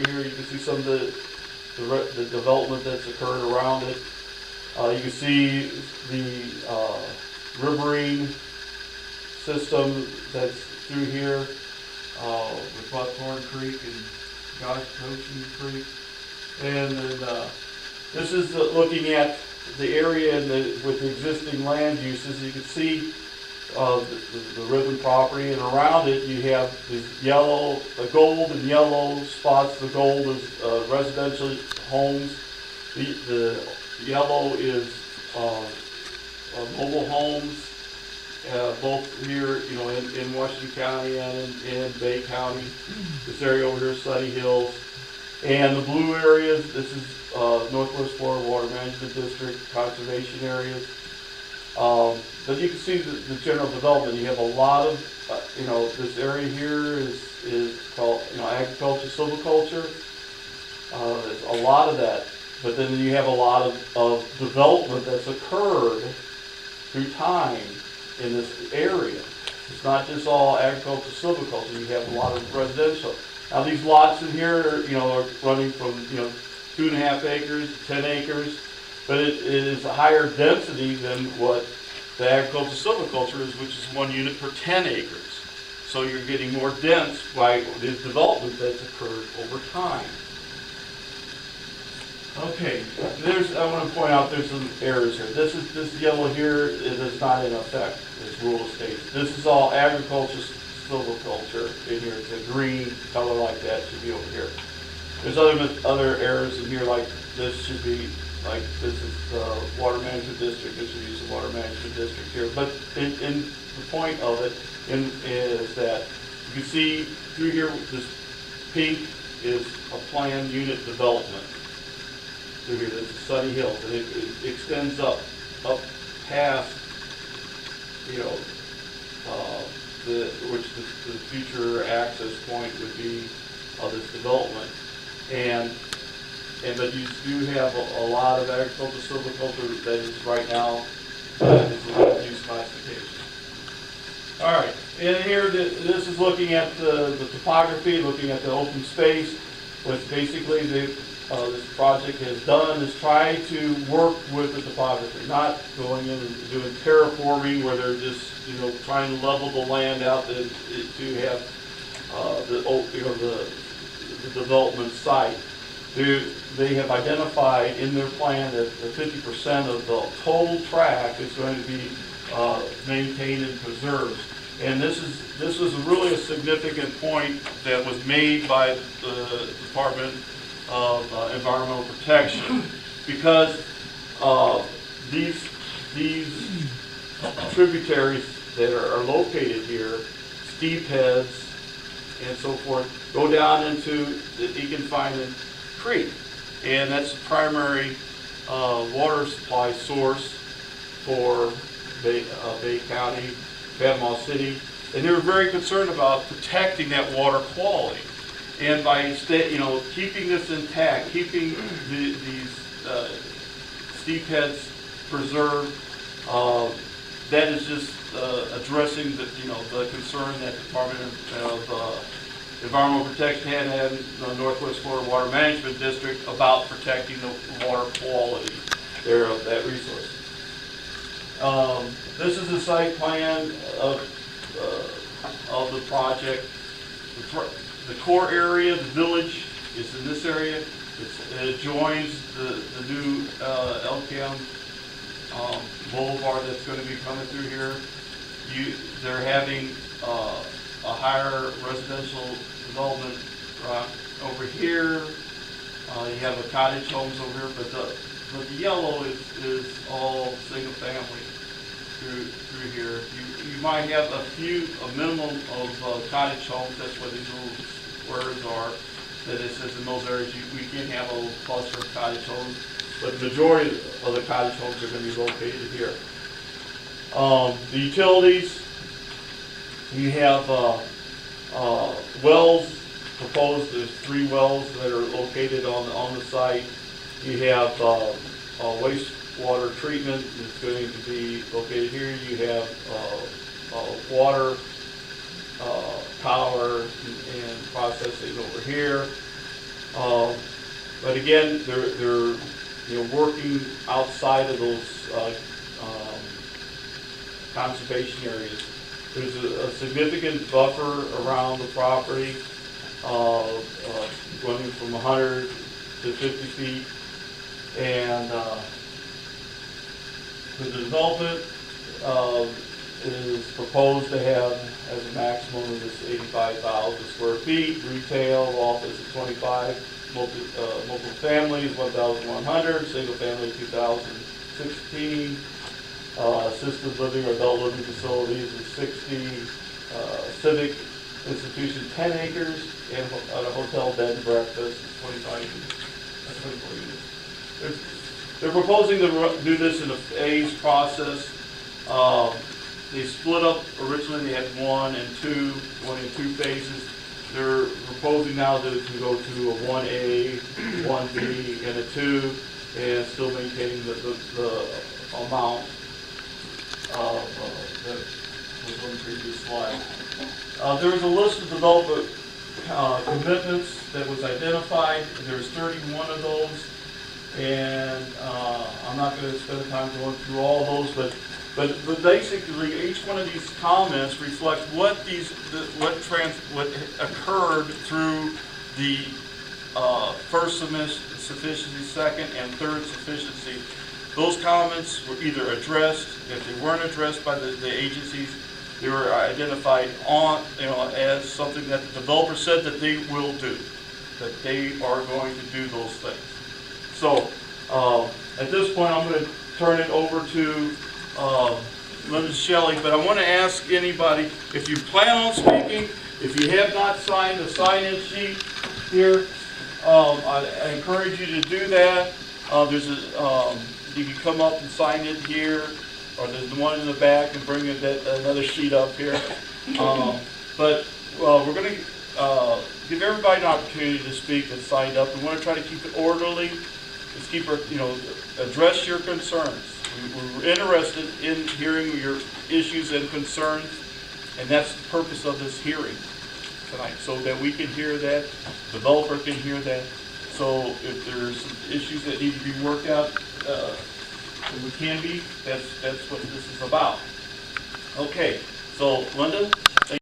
Here you can see some of the development that's occurred around it. You can see the riverine system that's through here with Buckhorn Creek and Goshen Creek. And then this is looking at the area with the existing land uses. You can see the Ribbon property, and around it you have these yellow, the gold and yellow spots. The gold is residential homes. The yellow is mobile homes, both here, in Washington County and in Bay County. This area over here is Sunny Hills. And the blue areas, this is Northwest Florida Water Management District, conservation areas. But you can see the general development. You have a lot of, this area here is called, agriculture, silviculture. There's a lot of that. But then you have a lot of development that's occurred through time in this area. It's not just all agriculture, silviculture. You have a lot of residential. Now these lots in here, are running from, 2.5 acres to 10 acres. But it is a higher density than what the agriculture silviculture is, which is 1 unit per 10 acres. So you're getting more dense by this development that's occurred over time. Okay, I want to point out there's some errors here. This yellow here is not in effect as rural estates. This is all agriculture silviculture in here. It's a green color like that should be over here. There's other errors in here, like this should be. Like this is the water management district. This should use the water management district here. But in the point of it is that you can see through here, this pink is a planned unit development. Through here, this is Sunny Hills, and it extends up past, which the future access point would be of this development, but you do have a lot of agricultural silviculture that is right now is a land use classification. All right, and here this is looking at the topography, looking at the open space. What basically this project has done is try to work with the topography, not going in and doing terraforming where they're just trying to level the land out to have the development site. They have identified in their plan that 50% of the total tract is going to be maintained and preserved. And this was really a significant point that was made by the Department of Environmental Protection, because these tributaries that are located here, steep heads and so forth, go down into the Egan-Finan Creek, and that's the primary water supply source for Bay County, Panama City, and they were very concerned about protecting that water quality. And by keeping this intact, keeping these steep heads preserved, that is just addressing the concern that the Department of Environmental Protection had in the Northwest Florida Water Management District about protecting the water quality there of that resource. This is the site plan of the project. The core area, the village, is in this area. It joins the new Elkham Boulevard that's going to be coming through here. They're having a higher residential development over here. You have a cottage homes over here, but the yellow is all single family through here. You might have a minimum of cottage homes. That's what these little squares are. That it says in those areas we can have a little cluster of cottage homes, but the majority of the cottage homes are going to be located here. The utilities, you have wells proposed. There's 3 wells that are located on the site. You have wastewater treatment that's going to be located here. You have water, power, and processing over here. But again, they're working outside of those conservation areas. There's a significant buffer around the property, running from 100 to 50 feet, and the development is proposed to have as a maximum of this 85,000 square feet, retail office is 25, multi-family is 1,100, single family 2,016, assisted living or adult living facilities is 60, civic institution 10 acres, and a hotel bed and breakfast is 24 units. They're proposing to do this in a phased process. They split up, originally they had one and two, going in two phases. They're proposing now to go to a 1A, 1B, and a 2, and still maintaining the amount that was on the previous slide. There's a list of development commitments that was identified. There's 31 of those, and I'm not going to spend the time going through all those, but basically each one of these comments reflects what occurred through the first sufficiency, second, and third sufficiency. Those comments were either addressed. If they weren't addressed by the agencies, they were identified as something that the developer said that they will do, that they are going to do those things. So at this point, I'm going to turn it over to Linda Shelley, but I want to ask anybody, if you plan on speaking, if you have not signed the sign-in sheet here, I encourage you to do that. You can come up and sign it here, or there's the one in the back, and bring another sheet up here. But we're going to give everybody an opportunity to speak that's signed up. We want to try to keep it orderly. Let's keep our, address your concerns. We're interested in hearing your issues and concerns, and that's the purpose of this hearing tonight, so that we can hear that, the developer can hear that. So if there's issues that need to be worked out, we can be. That's what this is about. Okay, so Linda.